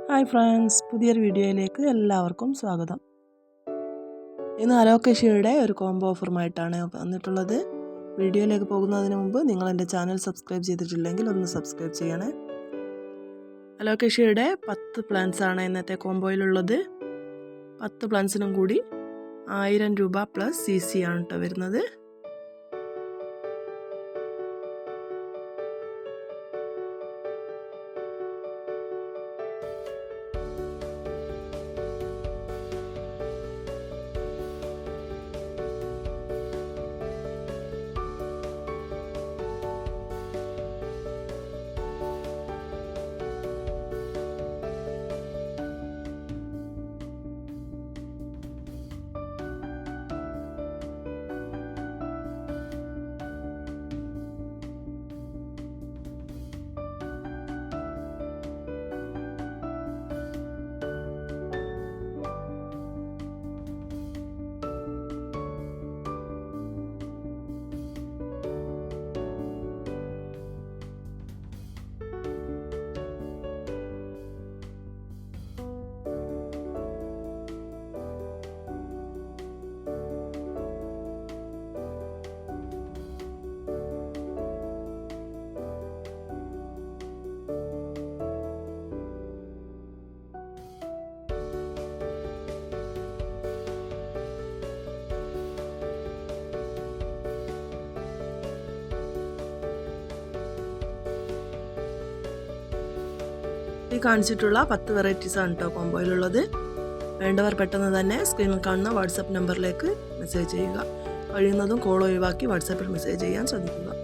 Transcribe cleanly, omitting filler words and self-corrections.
Hi friends, പുതിയൊരു വീഡിയോയിലേക്ക് എല്ലാവർക്കും സ്വാഗതം. ഇന്ന് അലോക്കേഷ്യയുടെ ഒരു കോംബോ ഓഫറുമായിട്ടാണ് വന്നിട്ടുള്ളത്. വീഡിയോയിലേക്ക് പോകുന്നതിന് മുമ്പ് നിങ്ങൾ എൻ്റെ ചാനൽ സബ്സ്ക്രൈബ് ചെയ്തിട്ടില്ലെങ്കിൽ ഒന്ന് സബ്സ്ക്രൈബ് ചെയ്യണേ. അലോക്കേഷ്യയുടെ 10 പ്ലാൻസ് ആണ് ഇന്നത്തെ കോംബോയിലുള്ളത്. 10 പ്ലാൻസിനും കൂടി 1000 രൂപ പ്ലസ് CC ആണ് കേട്ടോ വരുന്നത്. ഈ കാണിച്ചിട്ടുള്ള 10 വെറൈറ്റീസ് ആണ് കേട്ടോ കോംബോയിലുള്ളത്. വേണ്ടവർ പെട്ടെന്ന് തന്നെ സ്ക്രീനിൽ കാണുന്ന വാട്സപ്പ് നമ്പറിലേക്ക് മെസ്സേജ് ചെയ്യുക. കഴിയുന്നതും കോൾ ഒഴിവാക്കി വാട്സാപ്പിൽ മെസ്സേജ് ചെയ്യാൻ ശ്രദ്ധിക്കുക.